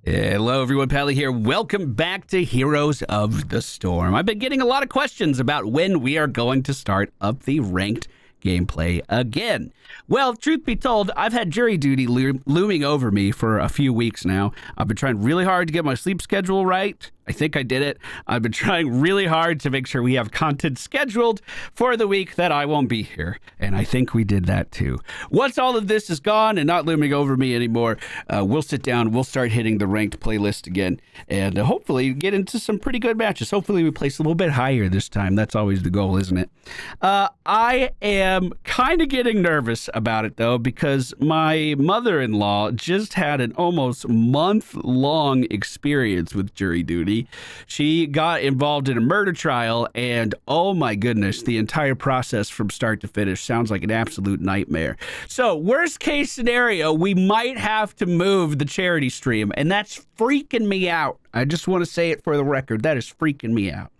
Hello everyone, Pally here. Welcome back to Heroes of the Storm. I've been getting a lot of questions about when we are going to start up the ranked gameplay again. Well, truth be told, I've had jury duty looming over me for a few weeks now. I've been trying really hard to get my sleep schedule right. I think I did it. I've been trying really hard to make sure we have content scheduled for the week that I won't be here. And I think we did that too. Once all of this is gone and not looming over me anymore, we'll sit down, we'll start hitting the ranked playlist again, and hopefully get into some pretty good matches. Hopefully we place a little bit higher this time. That's always the goal, isn't it? I am kind of getting nervous about it though, because my mother-in-law just had an almost month-long experience with jury duty. She got involved in a murder trial, and oh my goodness, the entire process from start to finish sounds like an absolute nightmare. So worst case scenario, we might have to move the charity stream, and that's freaking me out. I just want to say it for the record. That is freaking me out.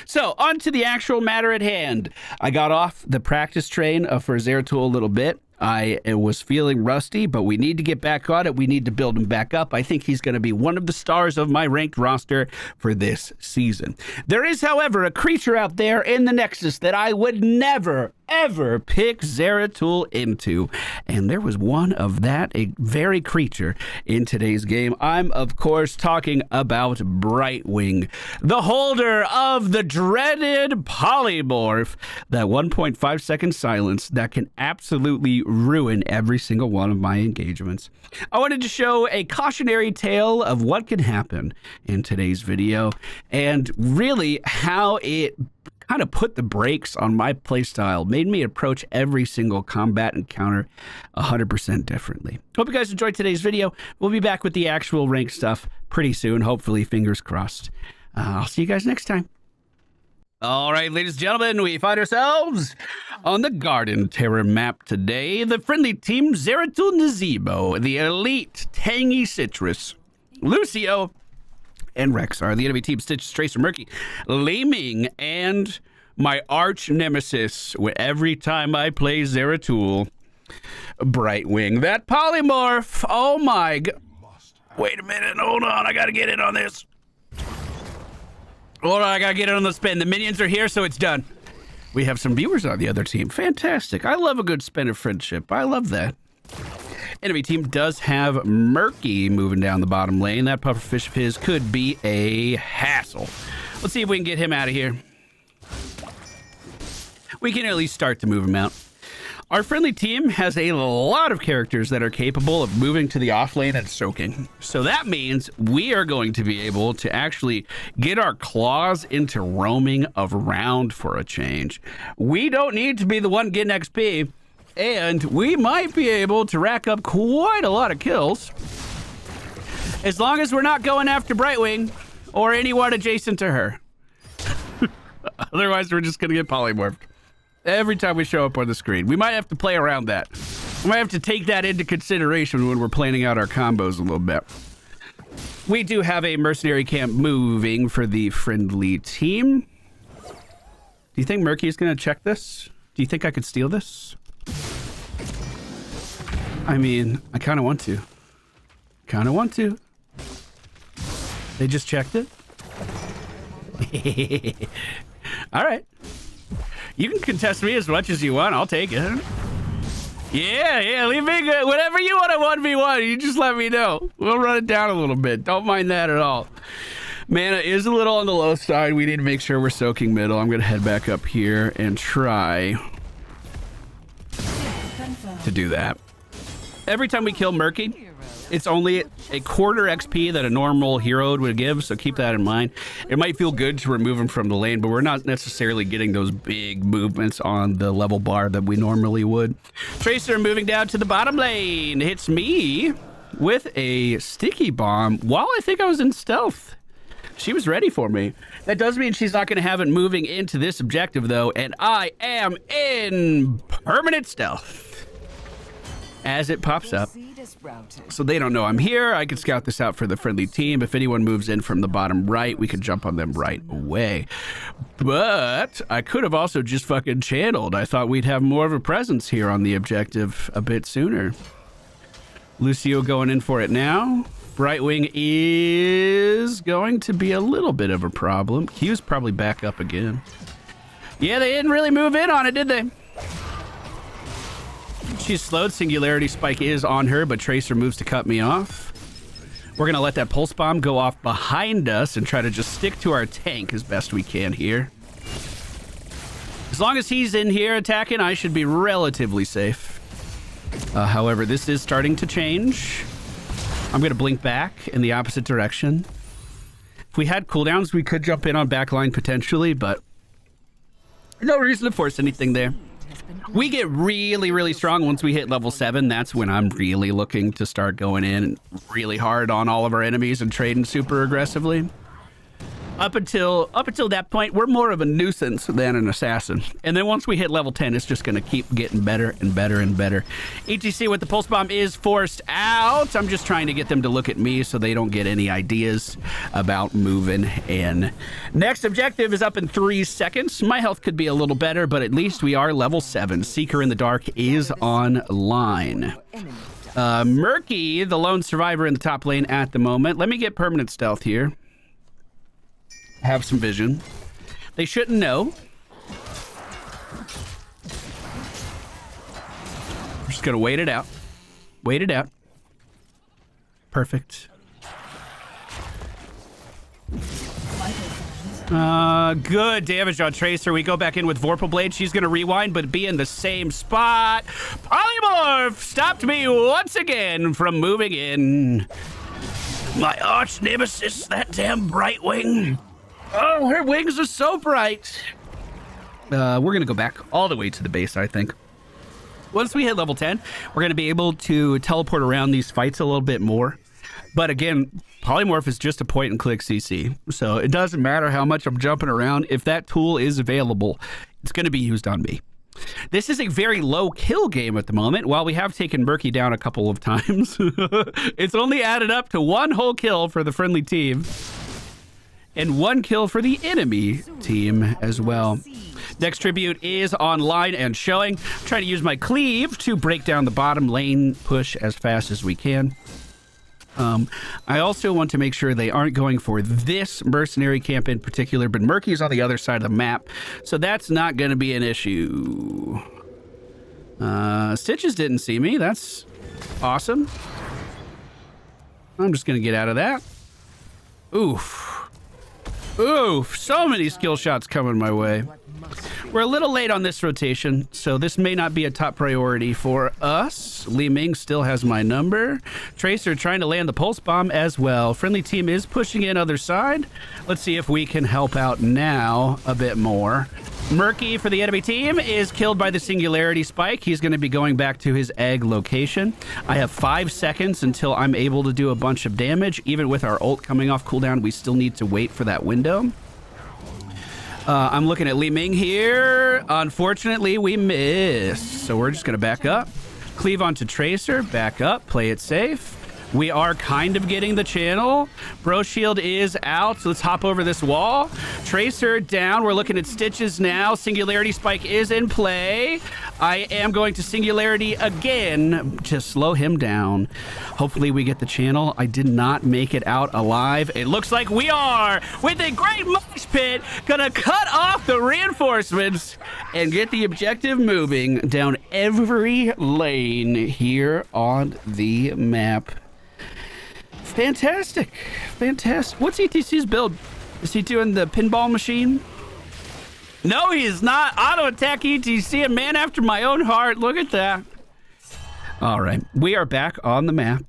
So, on to the actual matter at hand. I got off the practice train for Zeratul a little bit. I was feeling rusty, but we need to get back on it. We need to build him back up. I think he's going to be one of the stars of my ranked roster for this season. There is, however, a creature out there in the Nexus that I would never, ever pick Zeratul into. And there was one of that, a very creature in today's game. I'm, of course, talking about Brightwing, the holder of the dreaded polymorph, that 1.5 second silence that can absolutely ruin every single one of my engagements. I wanted to show a cautionary tale of what can happen in today's video, and really how it kind of put the brakes on my playstyle, made me approach every single combat encounter 100% differently. Hope you guys enjoyed today's video. We'll be back with the actual ranked stuff pretty soon, hopefully, fingers crossed. I'll see you guys next time. All right, ladies and gentlemen, we find ourselves on the Garden Terror map today. The friendly team, Zeratul Nazebo, the elite Tangy Citrus, Lucio, and Rexar. The enemy team, Stitch, Tracer, Murky, Laming, and my arch nemesis every time I play Zeratul, Brightwing. That polymorph, oh my god. Wait a minute, hold on, I gotta get in on this. Hold on, I gotta get it on the spin. The minions are here, so it's done. We have some viewers on the other team. Fantastic. I love a good spin of friendship. I love that. Enemy team does have Murky moving down the bottom lane. That pufferfish of his could be a hassle. Let's see if we can get him out of here. We can at least start to move him out. Our friendly team has a lot of characters that are capable of moving to the off lane and soaking. So that means we are going to be able to actually get our claws into roaming around for a change. We don't need to be the one getting XP, and we might be able to rack up quite a lot of kills as long as we're not going after Brightwing or anyone adjacent to her. Otherwise, we're just going to get polymorphed every time we show up on the screen. We might have to play around that. We might have to take that into consideration when we're planning out our combos a little bit. We do have a mercenary camp moving for the friendly team. Do you think Murky is going to check this? Do you think I could steal this? I mean, I kind of want to. They just checked it. All right. You can contest me as much as you want. I'll take it. Yeah, leave me good. Whatever you want to 1v1, you just let me know. We'll run it down a little bit. Don't mind that at all. Mana is a little on the low side. We need to make sure we're soaking middle. I'm going to head back up here and try to do that. Every time we kill Murky, it's only a quarter XP that a normal hero would give, so keep that in mind. It might feel good to remove him from the lane, but we're not necessarily getting those big movements on the level bar that we normally would. Tracer moving down to the bottom lane. Hits me with a sticky bomb while I think I was in stealth. She was ready for me. That does mean she's not going to have it moving into this objective, though, and I am in permanent stealth as it pops up. So they don't know I'm here. I can scout this out for the friendly team. If anyone moves in from the bottom right, we can jump on them right away. But I could have also just fucking channeled. I thought we'd have more of a presence here on the objective a bit sooner. Lucio going in for it now. Brightwing is going to be a little bit of a problem. Q's probably back up again. Yeah, they didn't really move in on it, did they? She's slowed. Singularity Spike is on her, but Tracer moves to cut me off. We're going to let that Pulse Bomb go off behind us and try to just stick to our tank as best we can here. As long as he's in here attacking, I should be relatively safe. However, this is starting to change. I'm going to blink back in the opposite direction. If we had cooldowns, we could jump in on backline potentially, but no reason to force anything there. We get really, really strong once we hit level 7. That's when I'm really looking to start going in really hard on all of our enemies and trading super aggressively. Up until that point, we're more of a nuisance than an assassin. And then once we hit level 10, it's just going to keep getting better and better and better. ETC with the Pulse Bomb is forced out. I'm just trying to get them to look at me so they don't get any ideas about moving in. Next objective is up in 3 seconds. My health could be a little better, but at least we are level 7. Seeker in the Dark is online. Murky, the lone survivor in the top lane at the moment. Let me get permanent stealth here. Have some vision. They shouldn't know. I'm just gonna wait it out. Wait it out. Perfect. Good damage on Tracer. We go back in with Vorpal Blade. She's gonna rewind, but be in the same spot. Polymorph stopped me once again from moving in. My arch nemesis, that damn Brightwing. Oh, her wings are so bright. We're going to go back all the way to the base, I think. Once we hit level 10, we're going to be able to teleport around these fights a little bit more. But again, Polymorph is just a point-and-click CC. So it doesn't matter how much I'm jumping around. If that tool is available, it's going to be used on me. This is a very low kill game at the moment. While we have taken Murky down a couple of times, it's only added up to 1 whole kill for the friendly team. And 1 kill for the enemy team as well. Next tribute is online and showing. I'm trying to use my cleave to break down the bottom lane push as fast as we can. I also want to make sure they aren't going for this mercenary camp in particular, but Murky's on the other side of the map, so that's not going to be an issue. Stitches didn't see me. That's awesome. I'm just going to get out of that. Oof. Oof, so many skill shots coming my way. We're a little late on this rotation, so this may not be a top priority for us. Li Ming still has my number. Tracer trying to land the Pulse Bomb as well. Friendly team is pushing in other side. Let's see if we can help out now a bit more. Murky for the enemy team is killed by the Singularity Spike. He's going to be going back to his egg location. I have 5 seconds until I'm able to do a bunch of damage. Even with our ult coming off cooldown, we still need to wait for that window. I'm looking at Li Ming here. Unfortunately, we missed. So we're just going to back up. Cleave onto Tracer. Back up. Play it safe. We are kind of getting the channel. Bro Shield is out. So let's hop over this wall. Tracer down. We're looking at Stitches now. Singularity Spike is in play. I am going to Singularity again to slow him down. Hopefully we get the channel. I did not make it out alive. It looks like we are, with a great mosh pit, gonna cut off the reinforcements and get the objective moving down every lane here on the map. Fantastic. Fantastic. What's ETC's build? Is he doing the pinball machine? No, he is not. Auto attack ETC, a man after my own heart. Look at that. All right, we are back on the map.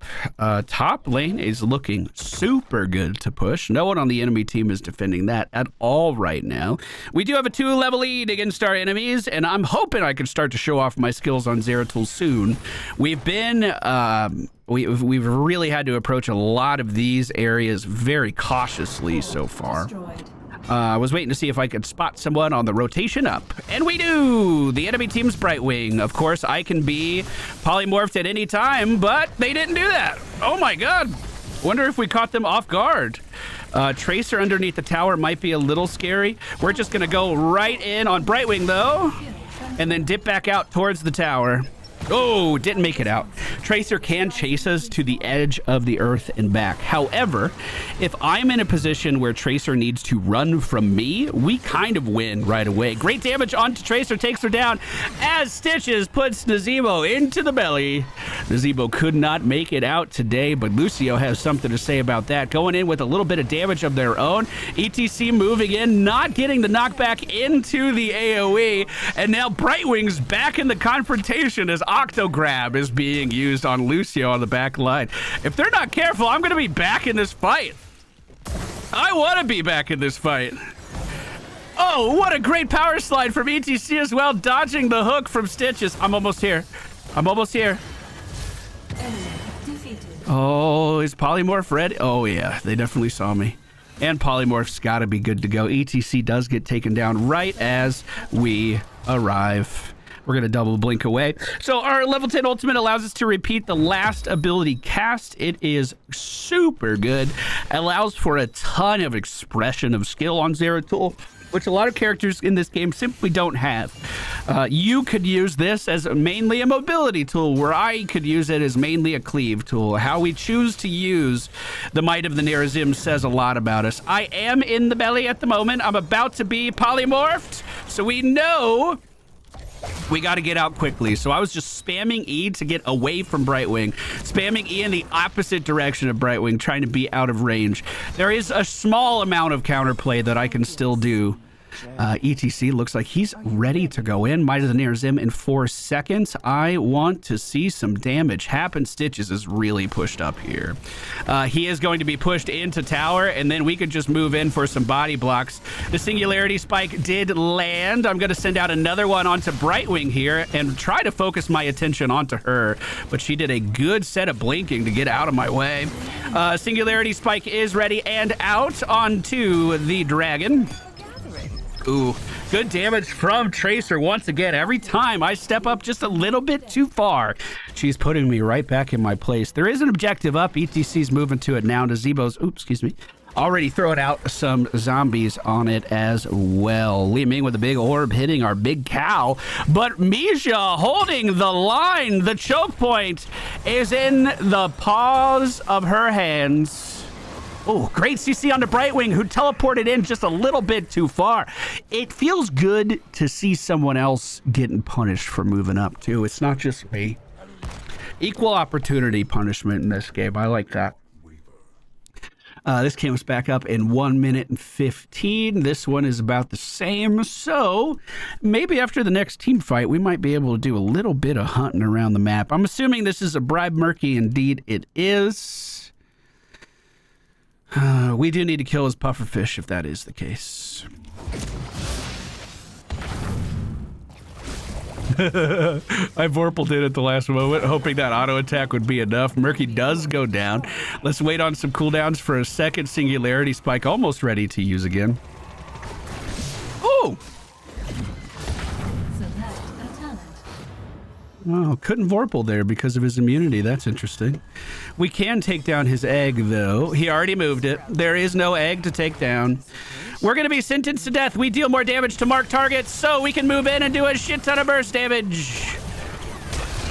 Top lane is looking super good to push. No one on the enemy team is defending that at all right now. We do have a 2-level lead against our enemies, and I'm hoping I can start to show off my skills on Zeratul soon. We've been, we've really had to approach a lot of these areas very cautiously so far. I was waiting to see if I could spot someone on the rotation up. And we do! The enemy team's Brightwing. Of course, I can be polymorphed at any time, but they didn't do that. Oh my god. Wonder if we caught them off guard. Tracer underneath the tower might be a little scary. We're just gonna go right in on Brightwing though, and then dip back out towards the tower. Oh, didn't make it out. Tracer can chase us to the edge of the earth and back. However, if I'm in a position where Tracer needs to run from me, we kind of win right away. Great damage onto Tracer, takes her down as Stitches puts Nazebo into the belly. Nazebo could not make it out today, but Lucio has something to say about that. Going in with a little bit of damage of their own. ETC moving in, not getting the knockback into the AoE, and now Brightwing's back in the confrontation as Octograb is being used on Lucio on the back line. If they're not careful, I'm going to be back in this fight. I want to be back in this fight. Oh, what a great power slide from ETC as well, dodging the hook from Stitches. I'm almost here. I'm almost here. Oh, is Polymorph ready? Oh, yeah, they definitely saw me. And Polymorph's got to be good to go. ETC does get taken down right as we arrive. We're going to double blink away. So our level 10 ultimate allows us to repeat the last ability cast. It is super good. Allows for a ton of expression of skill on Zeratul, which a lot of characters in this game simply don't have. You could use this as mainly a mobility tool, where I could use it as mainly a cleave tool. How we choose to use the Might of the Nerazim says a lot about us. I am in the belly at the moment. I'm about to be polymorphed, so we know we got to get out quickly. So I was just spamming E to get away from Brightwing, spamming E in the opposite direction of Brightwing, trying to be out of range. There is a small amount of counterplay that I can still do. ETC looks like he's ready to go in. Might of the Nerazim in 4 seconds. I want to see some damage happen. Stitches is really pushed up here. He is going to be pushed into tower, and then we could just move in for some body blocks. The Singularity Spike did land. I'm going to send out another one onto Brightwing here and try to focus my attention onto her, but she did a good set of blinking to get out of my way. Singularity Spike is ready and out onto the dragon. Ooh, good damage from Tracer once again. Every time I step up just a little bit too far, she's putting me right back in my place. There is an objective up. ETC's moving to it now. Nazebo's, oops, excuse me, already throwing out some zombies on it as well. Li Ming with a big orb hitting our big cow, but Misha holding the line. The choke point is in the paws of her hands. Oh, great CC onto Brightwing, who teleported in just a little bit too far. It feels good to see someone else getting punished for moving up, too. It's not just me. Equal opportunity punishment in this game. I like that. This came us back up in 1 minute and 15. This one is about the same. So maybe after the next team fight, we might be able to do a little bit of hunting around the map. I'm assuming this is a bribe murky. Indeed, it is. We do need to kill his pufferfish if that is the case. I vorpaled it at the last moment, hoping that auto attack would be enough. Murky does go down. Let's wait on some cooldowns for a second. Singularity Spike almost ready to use again. Oh! Oh, couldn't Vorpal there because of his immunity. That's interesting. We can take down his egg, though. He already moved it. There is no egg to take down. We're going to be sentenced to death. We deal more damage to marked targets, so we can move in and do a shit ton of burst damage.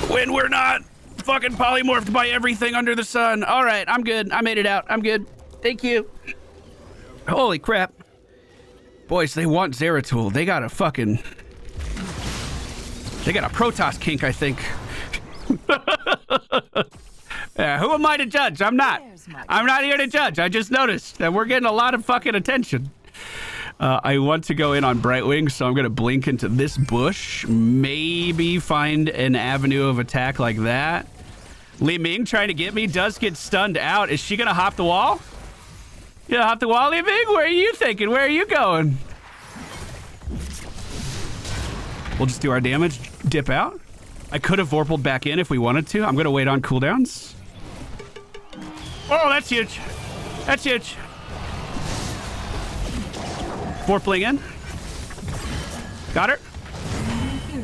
When we're not fucking polymorphed by everything under the sun. All right, I'm good. I made it out. I'm good. Thank you. Holy crap. Boys, they want Zeratul. They got a fucking... They got a Protoss kink, I think. Who am I to judge? I'm not. I'm not here to judge. I just noticed that we're getting a lot of fucking attention. I want to go in on Brightwing, so I'm going to blink into this bush. Maybe find an avenue of attack like that. Li Ming trying to get me does get stunned out. Is she going to hop the wall? You gonna hop the wall, Li Ming? Where are you thinking? Where are you going? We'll just do our damage, dip out. I could have Vorpaled back in if we wanted to. I'm going to wait on cooldowns. Oh, that's huge. That's huge. Vorpaling in. Got her.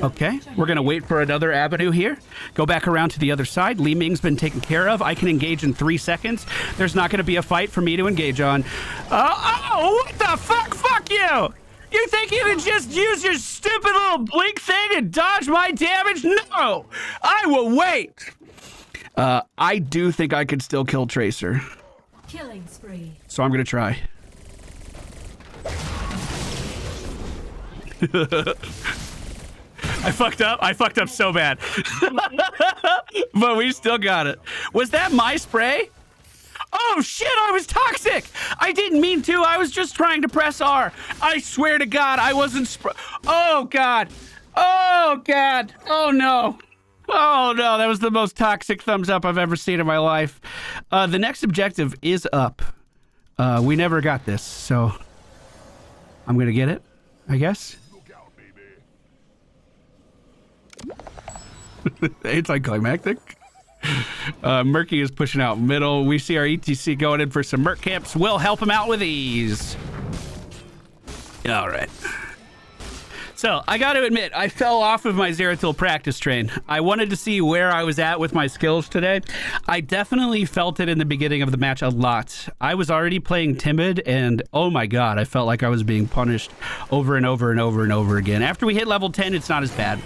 Okay, we're going to wait for another avenue here. Go back around to the other side. Li Ming's been taken care of. I can engage in 3 seconds. There's not going to be a fight for me to engage on. Oh, what the fuck? Fuck you! You think you can just use your stupid little blink thing and dodge my damage? No! I will wait! I do think I could still kill Tracer. Killing spree. So I'm going to try. I fucked up. I fucked up so bad. But we still got it. Was that my spray? Oh, shit, I was toxic. I didn't mean to. I was just trying to press R. I swear to God, I wasn't Oh, God. Oh, God. Oh, no. Oh, no, that was the most toxic thumbs up I've ever seen in my life. The next objective is up. We never got this, so I'm going to get it, I guess. Anticlimactic. Murky is pushing out middle. We see our ETC going in for some Merc camps. We'll help him out with ease. All right. So I got to admit, I fell off of my Zeratul practice train. I wanted to see where I was at with my skills today. I definitely felt it in the beginning of the match a lot. I was already playing timid, and oh my God, I felt like I was being punished over and over and over and over again. After we hit level 10, it's not as bad.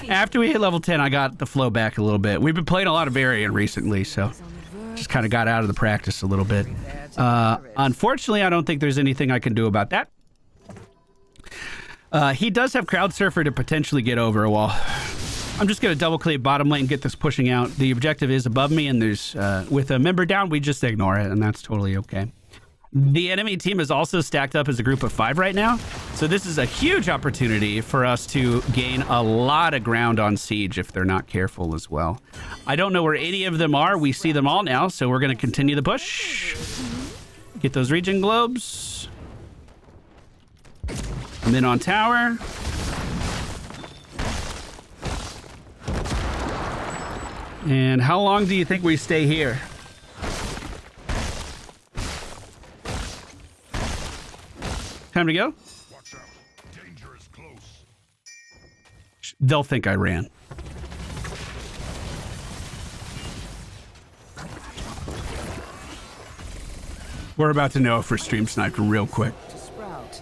After we hit level 10, I got the flow back a little bit. We've been playing a lot of Varian recently, so just kind of got out of the practice a little bit. Unfortunately, I don't think there's anything I can do about that. He does have Crowd Surfer to potentially get over a wall. I'm just going to double click bottom lane and get this pushing out. The objective is above me, and there's with a member down, we just ignore it, and that's totally okay. The enemy team is also stacked up as a group of 5 right now, so this is a huge opportunity for us to gain a lot of ground on siege if they're not careful as well. I don't know where any of them are. We see them all now, so we're going to continue the push. Get those region globes. I'm in on tower. And how long do you think we stay here? Time to go? Watch out. Danger is close. They'll think I ran. We're about to know if we're stream sniped real quick. To sprout.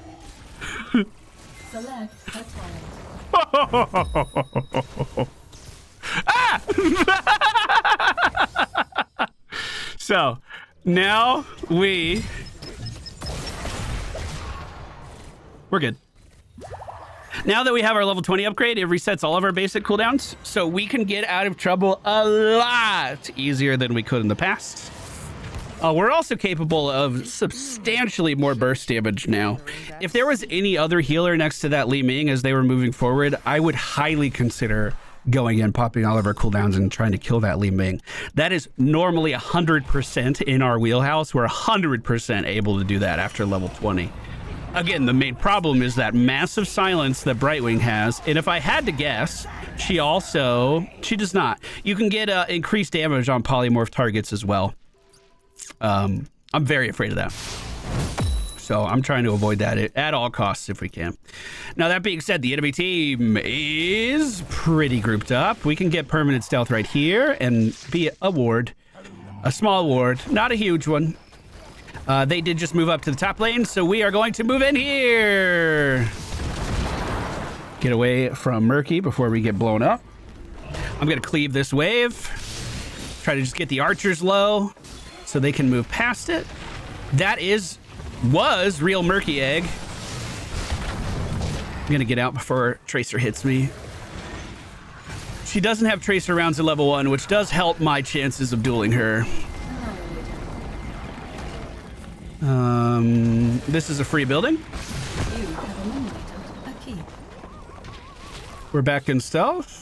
Select a Ah! So now we're good. Now that we have our level 20 upgrade, it resets all of our basic cooldowns, so we can get out of trouble a lot easier than we could in the past. We're also capable of substantially more burst damage now. If there was any other healer next to that Li Ming as they were moving forward, I would highly consider going in, popping all of our cooldowns and trying to kill that Li Ming. That is normally 100% in our wheelhouse. We're 100% able to do that after level 20. Again, the main problem is that massive silence that Brightwing has, and if I had to guess, she does not. You can get increased damage on polymorph targets as well. I'm very afraid of that. So I'm trying to avoid that at all costs if we can. Now, that being said, the enemy team is pretty grouped up. We can get permanent stealth right here and be a ward. A small ward, not a huge one. They did just move up to the top lane, so we are going to move in here. Get away from Murky before we get blown up. I'm going to cleave this wave. Try to just get the archers low so they can move past it. That was real Murky egg. I'm going to get out before Tracer hits me. She doesn't have Tracer rounds at level 1, which does help my chances of dueling her. This is a free building. You have eliminated a key. We're back in stealth.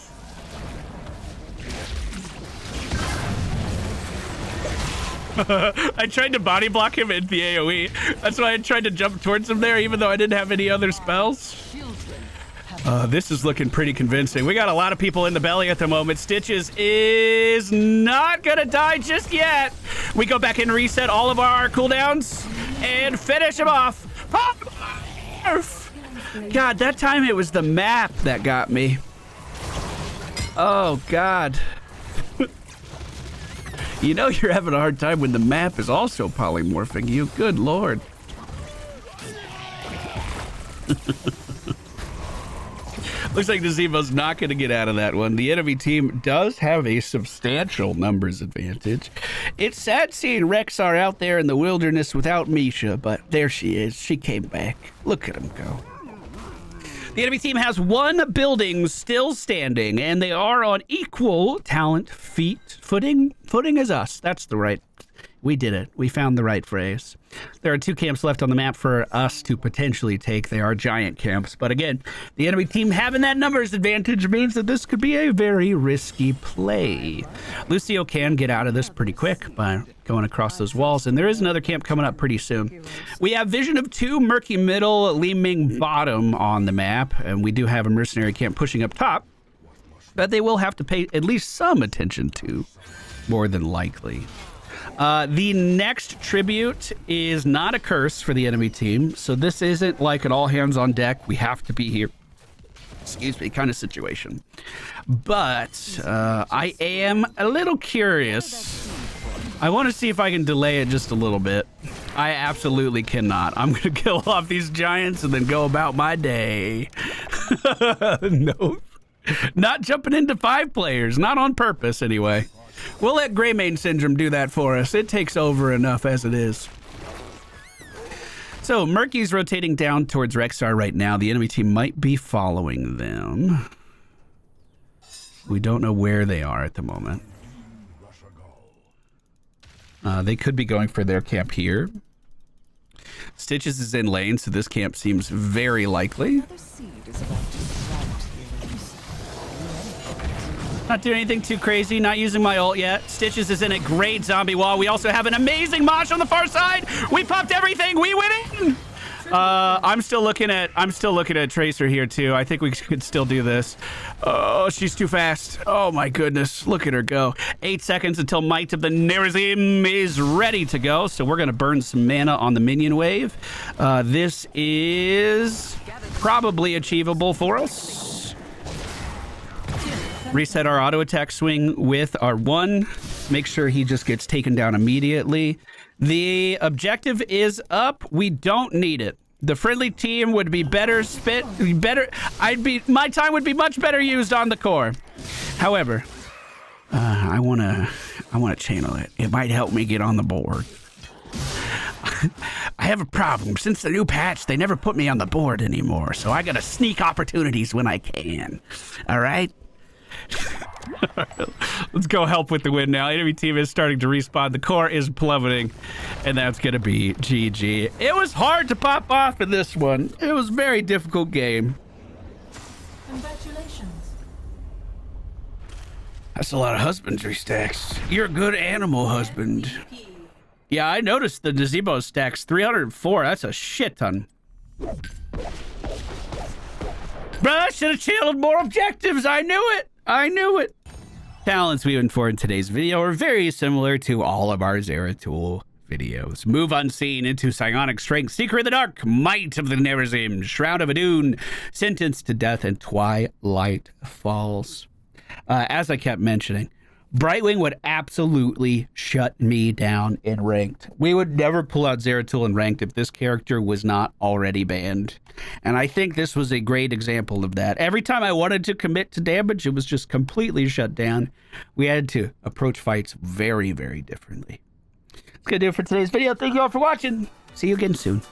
I tried to body block him in the AoE. That's why I tried to jump towards him there, even though I didn't have any other spells. This is looking pretty convincing. We got a lot of people in the belly at the moment. Stitches is not gonna die just yet. We go back and reset all of our cooldowns and finish him off. God, that time it was the map that got me. Oh, God. You know you're having a hard time when the map is also polymorphing you. Good Lord. Looks like Nazebo's not going to get out of that one. The enemy team does have a substantial numbers advantage. It's sad seeing Rexar out there in the wilderness without Misha, but there she is. She came back. Look at him go. The enemy team has one building still standing, and they are on equal talent footing as us. That's the right. We did it. We found the right phrase. There are 2 camps left on the map for us to potentially take. They are giant camps. But again, the enemy team having that numbers advantage means that this could be a very risky play. Lucio can get out of this pretty quick by going across those walls. And there is another camp coming up pretty soon. We have vision of 2 Murky Middle, Li Ming Bottom on the map. And we do have a mercenary camp pushing up top. But they will have to pay at least some attention to, more than likely. The next tribute is not a curse for the enemy team, so this isn't like an all hands on deck, we have to be here, excuse me, kind of situation. But I am a little curious. I want to see if I can delay it just a little bit. I absolutely cannot. I'm going to kill off these giants and then go about my day. No, not jumping into 5 players, not on purpose anyway. We'll let Greymane Syndrome do that for us. It takes over enough as it is. So, Murky's rotating down towards Rexar right now. The enemy team might be following them. We don't know where they are at the moment. They could be going for their camp here. Stitches is in lane, so this camp seems very likely. Not doing anything too crazy, not using my ult yet. Stitches is in a great zombie wall. We also have an amazing mosh on the far side. We popped everything. We winning. I'm still looking at Tracer here too. I think we could still do this. Oh, she's too fast. Oh my goodness. Look at her go. 8 seconds until Might of the Nerazim is ready to go. So we're going to burn some mana on the minion wave. This is probably achievable for us. Reset our auto attack swing with our 1. Make sure he just gets taken down immediately. The objective is up. We don't need it. The friendly team would be better my time would be much better used on the core. However, I wanna channel it. It might help me get on the board. I have a problem. Since the new patch, they never put me on the board anymore, so I gotta sneak opportunities when I can. All right? Let's go help with the win now. Enemy team is starting to respawn. The core is plummeting, and that's going to be GG. It was hard to pop off in this one. It was a very difficult game. Congratulations. That's a lot of husbandry stacks. You're a good animal husband. Yeah, I noticed the gazebo stacks. 304. That's a shit ton. Bruh, I should have channeled more objectives. I knew it. I knew it. Talents we went for in today's video are very similar to all of our Zeratul videos. Move Unseen into Psionic Strength, Seeker of the Dark, Might of the Nerazim, Shroud of Adun, Sentenced to Death, and Twilight Falls. As I kept mentioning, Brightwing would absolutely shut me down in ranked. We would never pull out Zeratul in ranked if this character was not already banned. And I think this was a great example of that. Every time I wanted to commit to damage, it was just completely shut down. We had to approach fights very, very differently. That's going to do it for today's video. Thank you all for watching. See you again soon.